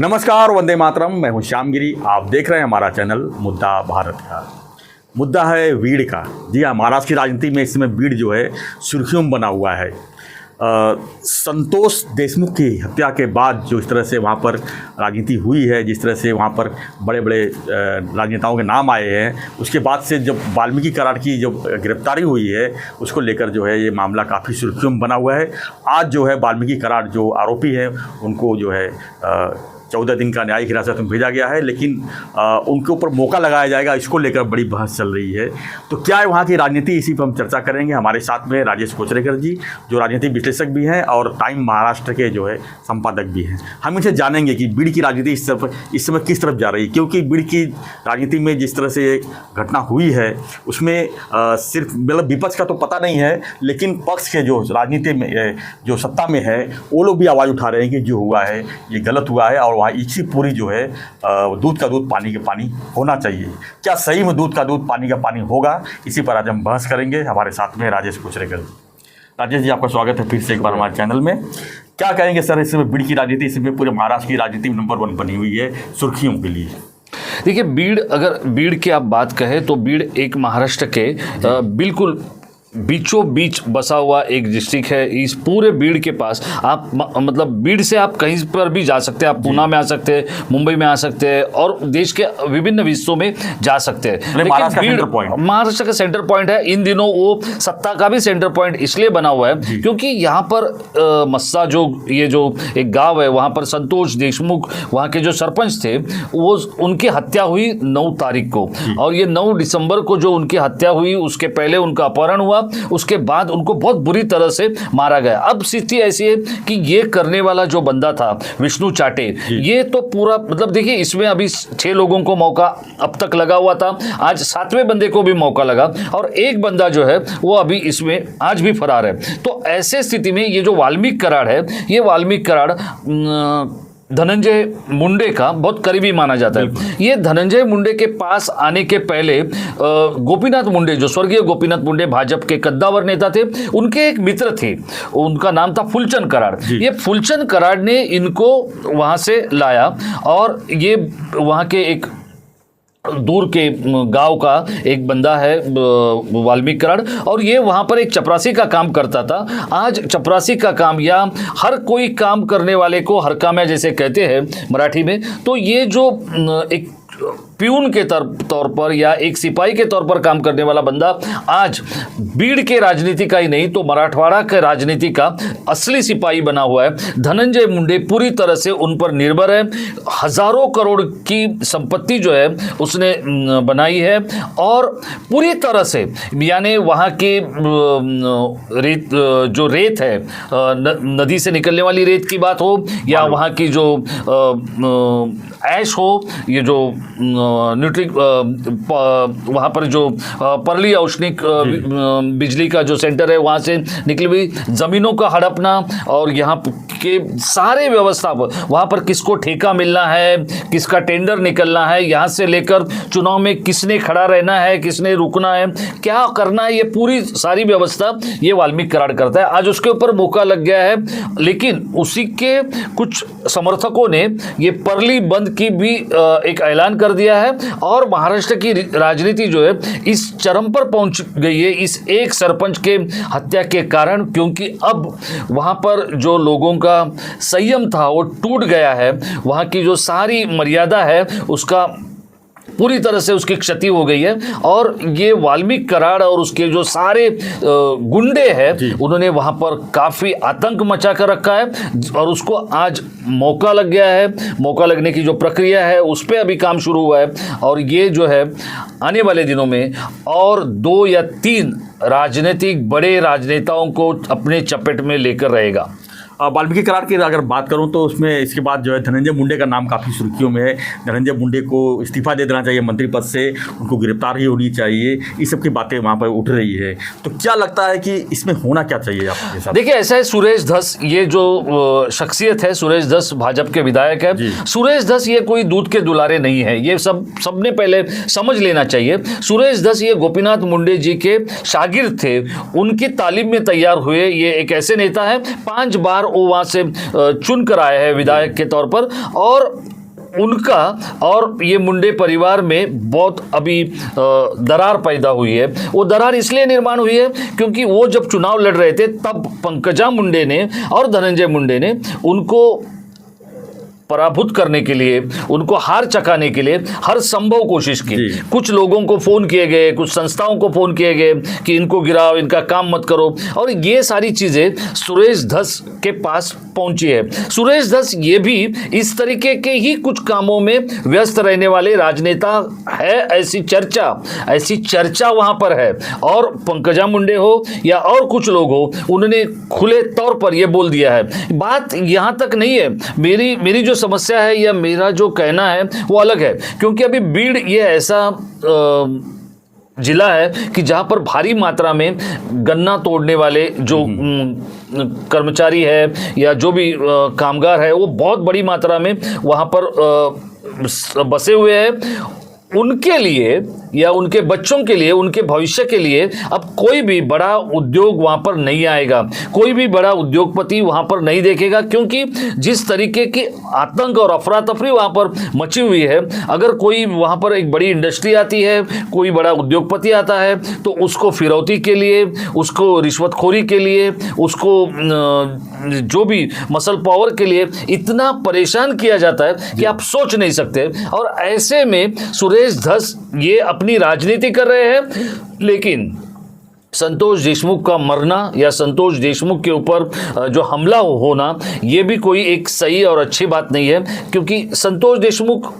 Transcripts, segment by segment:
नमस्कार, वंदे मातरम। मैं हूं श्यामगिरी। आप देख रहे हैं हमारा चैनल मुद्दा भारत का। मुद्दा है बीड़ का। जी हाँ, महाराष्ट्र की राजनीति में इस समय बीड़ जो है सुर्खियों में बना हुआ है। संतोष देशमुख की हत्या के बाद जो इस तरह से वहाँ पर राजनीति हुई है, जिस तरह से वहाँ पर बड़े बड़े राजनेताओं के नाम आए हैं, उसके बाद से जब वाल्मीकि कराड़ की जो गिरफ्तारी हुई है उसको लेकर जो है ये मामला काफ़ी सुर्खियों में बना हुआ है। आज जो है वाल्मीकि कराड़ जो आरोपी हैं उनको जो है 14 दिन का न्यायिक हिरासत में भेजा गया है, लेकिन उनके ऊपर मौका लगाया जाएगा, इसको लेकर बड़ी बहस चल रही है। तो क्या है वहाँ की राजनीति, इसी पर हम चर्चा करेंगे। हमारे साथ में राजेश कोचरेकर जी, जो राजनीतिक विश्लेषक भी हैं और टाइम महाराष्ट्र के जो है संपादक भी हैं। हम इनसे जानेंगे कि बीड़ की राजनीति इस समय किस तरफ जा रही है, क्योंकि बीड़ की राजनीति में जिस तरह से घटना हुई है उसमें सिर्फ मतलब विपक्ष का तो पता नहीं है, लेकिन पक्ष के जो राजनीति में जो सत्ता में है वो लोग भी आवाज़ उठा रहे हैं कि जो हुआ है ये गलत हुआ है और वहाँ इच्छी पूरी जो है दूध का दूध पानी का पानी होना चाहिए। क्या सही में दूध का दूध पानी का पानी होगा, इसी पर आज हम बहस करेंगे। हमारे साथ में राजेश कोचरेकर। राजेश जी, आपका स्वागत है फिर से एक बार हमारे चैनल में। क्या कहेंगे सर, इस समय बीड़ की राजनीति, इस समय पूरे महाराष्ट्र की राजनीति नंबर 1 बनी हुई है सुर्खियों के लिए। देखिए, बीड़ की आप बात कहें तो बीड़ एक महाराष्ट्र के बिल्कुल बीचों बीच बसा हुआ एक डिस्ट्रिक्ट है। इस पूरे बीड़ के पास आप मतलब बीड़ से आप कहीं पर भी जा सकते हैं। आप पूना में आ सकते हैं, मुंबई में आ सकते हैं और देश के विभिन्न हिस्सों में जा सकते हैं। लेकिन महाराष्ट्र का सेंटर पॉइंट है। इन दिनों वो सत्ता का भी सेंटर पॉइंट इसलिए बना हुआ है क्योंकि यहाँ पर मस्सा जो ये जो एक गाँव है, वहाँ पर संतोष देशमुख वहाँ के जो सरपंच थे, वो उनकी हत्या हुई 9 तारीख को, और ये 9 दिसंबर को जो उनकी हत्या हुई उसके पहले उनका अपहरण हुआ, उसके बाद उनको बहुत बुरी तरह से मारा गया। अब स्थिति ऐसी है कि ये करने वाला जो बंदा था विष्णु चाटे, ये तो पूरा मतलब देखिए, इसमें अभी 6 लोगों को मौका अब तक लगा हुआ था, आज 7वें बंदे को भी मौका लगा और एक बंदा जो है वो अभी इसमें आज भी फरार है। तो ऐसे स्थिति में ये जो वाल्मीकि कराड़ है, ये वाल्मीकि कराड़ धनंजय मुंडे का बहुत करीबी माना जाता है। ये धनंजय मुंडे के पास आने के पहले गोपीनाथ मुंडे, जो स्वर्गीय गोपीनाथ मुंडे भाजपा के कद्दावर नेता थे, उनके एक मित्र थे, उनका नाम था फुलचंद कराड़। ये फुलचंद कराड़ ने इनको वहां से लाया और ये वहां के एक दूर के गांव का एक बंदा है वाल्मीकि कराड़, और ये वहां पर एक चपरासी का काम करता था। आज चपरासी का काम या हर कोई काम करने वाले को हरकाम्या जैसे कहते हैं मराठी में, तो ये जो एक प्यून के तौर पर या एक सिपाही के तौर पर काम करने वाला बंदा आज बीड़ के राजनीति का ही नहीं तो मराठवाड़ा के राजनीति का असली सिपाही बना हुआ है। धनंजय मुंडे पूरी तरह से उन पर निर्भर है। हजारों करोड़ की संपत्ति जो है उसने बनाई है और पूरी तरह से यानी वहाँ के रेत है, नदी से निकलने वाली रेत की बात हो या वहाँ की जो ऐश हो, ये जो वहाँ पर जो परली औष्णिक बिजली का जो सेंटर है, वहाँ से निकली हुई ज़मीनों का हड़पना और यहाँ के सारे व्यवस्था वहाँ पर किसको ठेका मिलना है, किसका टेंडर निकलना है, यहाँ से लेकर चुनाव में किसने खड़ा रहना है, किसने रुकना है, क्या करना है, ये पूरी सारी व्यवस्था ये वाल्मीकि कराड़ करता है। आज उसके ऊपर मौका लग गया है, लेकिन उसी के कुछ समर्थकों ने ये परली बंद की भी एक ऐलान कर दिया है और महाराष्ट्र की राजनीति जो है इस चरम पर पहुंच गई है इस एक सरपंच के हत्या के कारण, क्योंकि अब वहां पर जो लोगों का संयम था वो टूट गया है। वहां की जो सारी मर्यादा है उसका पूरी तरह से उसकी क्षति हो गई है और ये वाल्मीकि कराड़ और उसके जो सारे गुंडे हैं उन्होंने वहां पर काफ़ी आतंक मचा कर रखा है और उसको आज मौका लग गया है। मौका लगने की जो प्रक्रिया है उस पर अभी काम शुरू हुआ है और ये जो है आने वाले दिनों में और 2 या 3 राजनीतिक बड़े राजनेताओं को अपने चपेट में लेकर रहेगा। वाल्मीकि कराड़ की अगर बात करूं तो उसमें इसके बाद जो है धनंजय मुंडे का नाम काफ़ी सुर्खियों में है। धनंजय मुंडे को इस्तीफा दे देना चाहिए मंत्री पद से, उनको गिरफ्तारी होनी चाहिए, ये सब की बातें वहाँ पर उठ रही है। तो क्या लगता है कि इसमें होना क्या चाहिए आपके साथ? देखिए, ऐसा है, सुरेश धस ये जो शख्सियत है, सुरेश धस भाजपा के विधायक है। सुरेश धस ये कोई दूध के दुलारे नहीं है, ये सबने पहले समझ लेना चाहिए। सुरेश धस ये गोपीनाथ मुंडे जी के शागिर्द थे, उनकी तालीम में तैयार हुए। ये एक ऐसे नेता है 5 बार वो वहाँ से चुन कर आए हैं विधायक के तौर पर, और उनका और ये मुंडे परिवार में बहुत अभी दरार पैदा हुई है। वो दरार इसलिए निर्माण हुई है क्योंकि वो जब चुनाव लड़ रहे थे तब पंकजा मुंडे ने और धनंजय मुंडे ने उनको पराभूत करने के लिए, उनको हार चकाने के लिए हर संभव कोशिश की। कुछ लोगों को फोन किए गए, कुछ संस्थाओं को फोन किए गए कि इनको गिराओ, इनका काम मत करो, और ये सारी चीजें सुरेश धस के पास पहुंची है। सुरेश धस ये भी इस तरीके के ही कुछ कामों में व्यस्त रहने वाले राजनेता है, ऐसी चर्चा वहां पर है। और पंकजा मुंडे हो या और कुछ लोग हो, उन्होंने खुले तौर पर यह बोल दिया है। बात यहां तक नहीं है, मेरी जो समस्या है या मेरा जो कहना है वो अलग है, क्योंकि अभी बीड़ ये ऐसा जिला है कि जहां पर भारी मात्रा में गन्ना तोड़ने वाले जो कर्मचारी है या जो भी कामगार है वो बहुत बड़ी मात्रा में वहां पर बसे हुए हैं। उनके लिए या उनके बच्चों के लिए, उनके भविष्य के लिए अब कोई भी बड़ा उद्योग वहां पर नहीं आएगा, कोई भी बड़ा उद्योगपति वहां पर नहीं देखेगा, क्योंकि जिस तरीके की आतंक और अफरा तफरी वहां पर मची हुई है। अगर कोई वहां पर एक बड़ी इंडस्ट्री आती है, कोई बड़ा उद्योगपति आता है, तो उसको फिरौती के लिए, उसको रिश्वतखोरी के लिए, उसको जो भी मसल पावर के लिए इतना परेशान किया जाता है कि आप सोच नहीं सकते। और ऐसे में सुरेश धस ये अपनी राजनीति कर रहे हैं, लेकिन संतोष देशमुख का मरना या संतोष देशमुख के ऊपर जो हमला होना, ये भी कोई एक सही और अच्छी बात नहीं है, क्योंकि संतोष देशमुख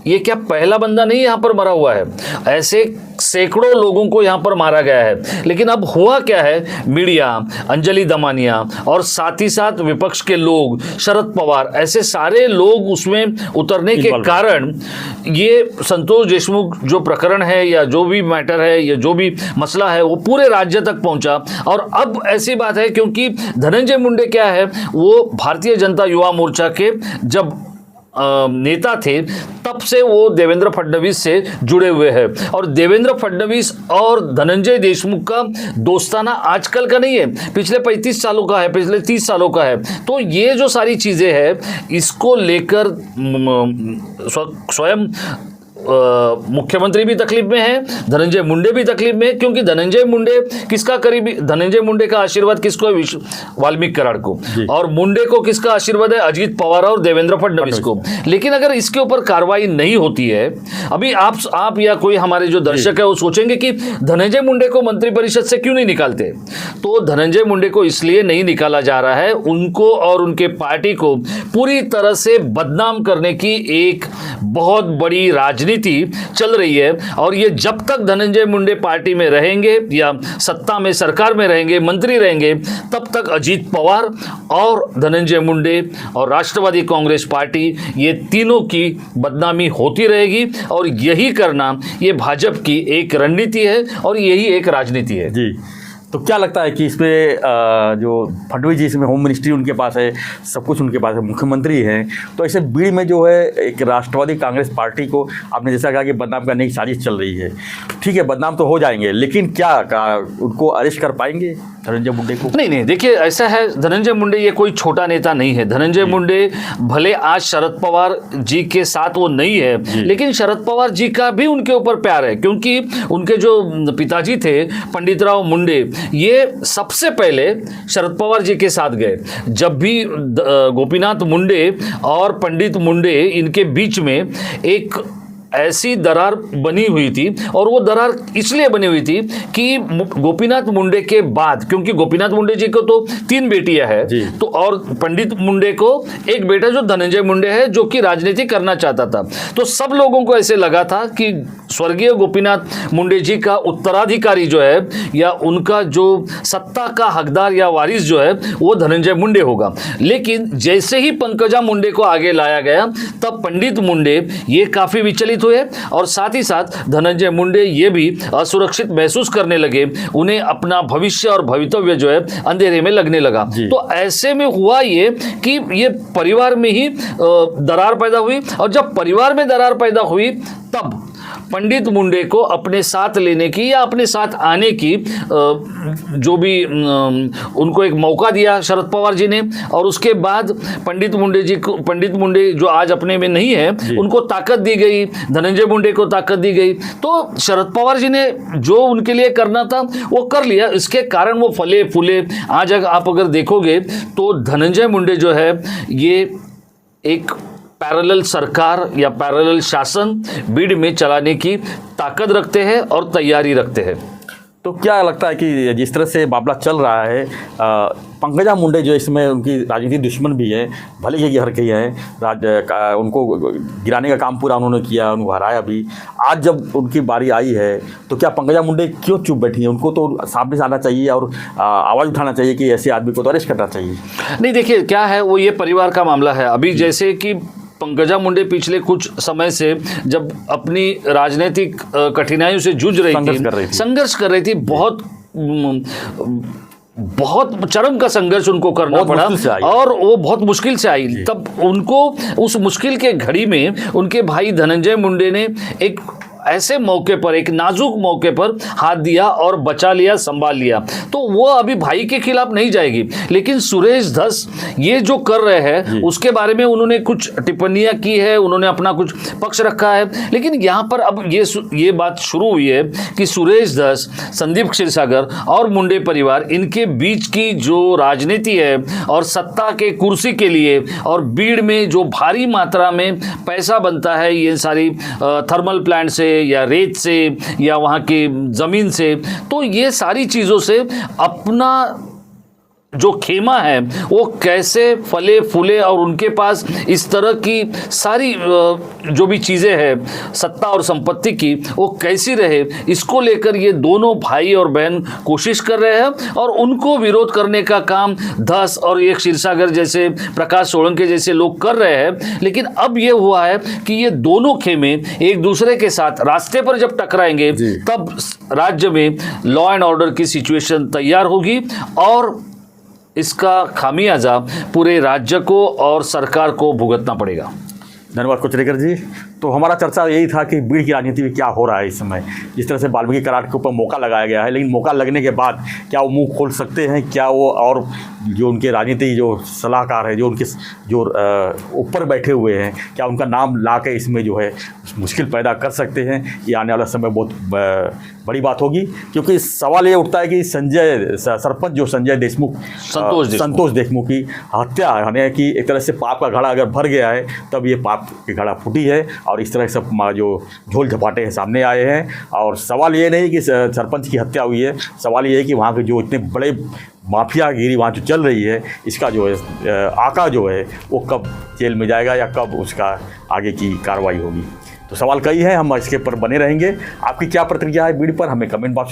ये क्या पहला बंदा नहीं यहां पर मरा हुआ है, ऐसे सैकड़ों लोगों को यहां पर मारा गया है। लेकिन अब हुआ क्या है, मीडिया, अंजलि दमानिया और साथ ही साथ विपक्ष के लोग, शरद पवार, ऐसे सारे लोग उसमें उतरने के कारण ये संतोष देशमुख जो प्रकरण है या जो भी मैटर है या जो भी मसला है वो पूरे राज्य तक पहुंचा। और अब ऐसी बात है, क्योंकि धनंजय मुंडे क्या है, वो भारतीय जनता युवा मोर्चा के जब नेता थे तब से वो देवेंद्र फडणवीस से जुड़े हुए हैं, और देवेंद्र फडणवीस और धनंजय देशमुख का दोस्ताना आजकल का नहीं है, पिछले 35 सालों का है, पिछले 30 सालों का है। तो ये जो सारी चीजें हैं, इसको लेकर स्वयं मुख्यमंत्री भी तकलीफ में है, धनंजय मुंडे भी तकलीफ में है, क्योंकि धनंजय मुंडे किसका करीबी, धनंजय मुंडे का आशीर्वाद किसको है, वाल्मीकि कराड़ को, और मुंडे को किसका आशीर्वाद है, अजीत पवार और देवेंद्र फडणवीस को। लेकिन अगर इसके ऊपर कार्रवाई नहीं होती है, अभी आप या कोई हमारे जो दर्शक है वो सोचेंगे कि धनंजय मुंडे को मंत्रिपरिषद से क्यों नहीं निकालते। तो धनंजय मुंडे को इसलिए नहीं निकाला जा रहा है, उनको और उनके पार्टी को पूरी तरह से बदनाम करने की एक बहुत बड़ी राजनीति चल रही है। और ये जब तक धनंजय मुंडे पार्टी में रहेंगे या सत्ता में, सरकार में रहेंगे, मंत्री रहेंगे, तब तक अजीत पवार और धनंजय मुंडे और राष्ट्रवादी कांग्रेस पार्टी, ये तीनों की बदनामी होती रहेगी। और यही करना ये भाजपा की एक रणनीति है और यही एक राजनीति है। जी, तो क्या लगता है कि इसमें जो फडणवीस जी, इसमें होम मिनिस्ट्री उनके पास है, सब कुछ उनके पास है, मुख्यमंत्री हैं, तो ऐसे बीड़ में जो है एक राष्ट्रवादी कांग्रेस पार्टी को आपने जैसा कहा कि बदनाम करने की साजिश चल रही है, ठीक है, बदनाम तो हो जाएंगे, लेकिन क्या उनको अरेस्ट कर पाएंगे धनंजय मुंडे को? नहीं, देखिए ऐसा है, धनंजय मुंडे ये कोई छोटा नेता नहीं है। धनंजय मुंडे भले आज शरद पवार जी के साथ वो नहीं है, लेकिन शरद पवार जी का भी उनके ऊपर प्यार है, क्योंकि उनके जो पिताजी थे पंडित राव मुंडे, ये सबसे पहले शरद पवार जी के साथ गए। जब भी गोपीनाथ मुंडे और पंडित मुंडे, इनके बीच में एक ऐसी दरार बनी हुई थी, और वो दरार इसलिए बनी हुई थी कि गोपीनाथ मुंडे के बाद, क्योंकि गोपीनाथ मुंडे जी को तो 3 बेटियां हैं, तो और पंडित मुंडे को एक बेटा जो धनंजय मुंडे है, जो कि राजनीति करना चाहता था। तो सब लोगों को ऐसे लगा था कि स्वर्गीय गोपीनाथ मुंडे जी का उत्तराधिकारी जो है या उनका जो सत्ता का हकदार या वारिस जो है वो धनंजय मुंडे होगा। लेकिन जैसे ही पंकजा मुंडे को आगे लाया गया, तब पंडित मुंडे ये काफी विचलित हुए, और साथ ही साथ धनंजय मुंडे ये भी असुरक्षित महसूस करने लगे, उन्हें अपना भविष्य और भवितव्य जो है अंधेरे में लगने लगा। तो ऐसे में हुआ ये कि ये परिवार में ही दरार पैदा हुई, और जब परिवार में दरार पैदा हुई तब पंडित मुंडे को अपने साथ लेने की या अपने साथ आने की जो भी उनको एक मौका दिया शरद पवार जी ने, और उसके बाद पंडित मुंडे जो आज अपने में नहीं है उनको ताकत दी गई, धनंजय मुंडे को ताकत दी गई। तो शरद पवार जी ने जो उनके लिए करना था वो कर लिया, इसके कारण वो फले फूले। आज आप अगर देखोगे तो धनंजय मुंडे जो है ये एक पैरेलल सरकार या पैरेलल शासन बीड़ में चलाने की ताकत रखते हैं और तैयारी रखते हैं। तो क्या लगता है कि जिस तरह से मामला चल रहा है, पंकजा मुंडे जो इसमें उनकी राजनीतिक दुश्मन भी है, भले ही हर कहीं है, उनको गिराने का काम पूरा उन्होंने किया, उनको हराया भी। आज जब उनकी बारी आई है तो क्या पंकजा मुंडे क्यों चुप बैठी हैं? उनको तो सामने से आना चाहिए और आवाज़ उठाना चाहिए कि ऐसे आदमी को तो अरेस्ट करना चाहिए। नहीं, देखिए क्या है, वो ये परिवार का मामला है। अभी जैसे कि पंकजा मुंडे पिछले कुछ समय से जब अपनी राजनीतिक कठिनाइयों से जूझ रही थी, संघर्ष कर रही थी, बहुत चरम का संघर्ष उनको करना पड़ा और वो बहुत मुश्किल से आई। तब उनको उस मुश्किल के घड़ी में उनके भाई धनंजय मुंडे ने एक ऐसे मौके पर, एक नाजुक मौके पर हाथ दिया और बचा लिया, संभाल लिया। तो वो अभी भाई के खिलाफ नहीं जाएगी। लेकिन सुरेश धस ये जो कर रहे हैं उसके बारे में उन्होंने कुछ टिप्पणियां की है, उन्होंने अपना कुछ पक्ष रखा है। लेकिन यहाँ पर अब ये बात शुरू हुई है कि सुरेश धस, संदीप क्षीरसागर और मुंडे परिवार, इनके बीच की जो राजनीति है और सत्ता के कुर्सी के लिए और बीड़ में जो भारी मात्रा में पैसा बनता है ये सारी थर्मल प्लांट से या रेत से या वहाँ की ज़मीन से, तो ये सारी चीज़ों से अपना जो खेमा है वो कैसे फले फूले और उनके पास इस तरह की सारी जो भी चीज़ें हैं सत्ता और संपत्ति की वो कैसी रहे, इसको लेकर ये दोनों भाई और बहन कोशिश कर रहे हैं। और उनको विरोध करने का काम धस और एक क्षीरसागर जैसे, प्रकाश सोलंकी जैसे लोग कर रहे हैं। लेकिन अब ये हुआ है कि ये दोनों खेमे एक दूसरे के साथ रास्ते पर जब टकराएंगे तब राज्य में लॉ एंड ऑर्डर की सिचुएशन तैयार होगी और इसका खामियाजा पूरे राज्य को और सरकार को भुगतना पड़ेगा। धन्यवाद कुचरेकर जी। तो हमारा चर्चा यही था कि बीड़ की राजनीति में क्या हो रहा है इस समय। जिस तरह से वाल्मीकि करार के ऊपर मौका लगाया गया है, लेकिन मौका लगने के बाद क्या वो मुंह खोल सकते हैं? क्या वो और जो उनके राजनीतिक जो सलाहकार है, जो उनके जो ऊपर बैठे हुए हैं, क्या उनका नाम ला के इसमें जो है मुश्किल पैदा कर सकते हैं? ये आने वाला समय बहुत बड़ी बात होगी। क्योंकि सवाल ये उठता है कि सरपंच जो संतोष देशमुख की हत्या यानी कि एक तरह से पाप का घड़ा अगर भर गया है तब ये पाप की घड़ा फूटी है और इस तरह से जो झोल झपाटे हैं सामने आए हैं। और सवाल ये नहीं कि सरपंच की हत्या हुई है, सवाल ये है कि वहाँ के जो इतने बड़े माफियागिरी वहाँ जो चल रही है, इसका जो है आका जो है वो कब जेल में जाएगा या कब उसका आगे की कार्रवाई होगी। तो सवाल कई है, हम इसके पर बने रहेंगे। आपकी क्या प्रतिक्रिया है बीड़ पर, हमें कमेंट बॉक्स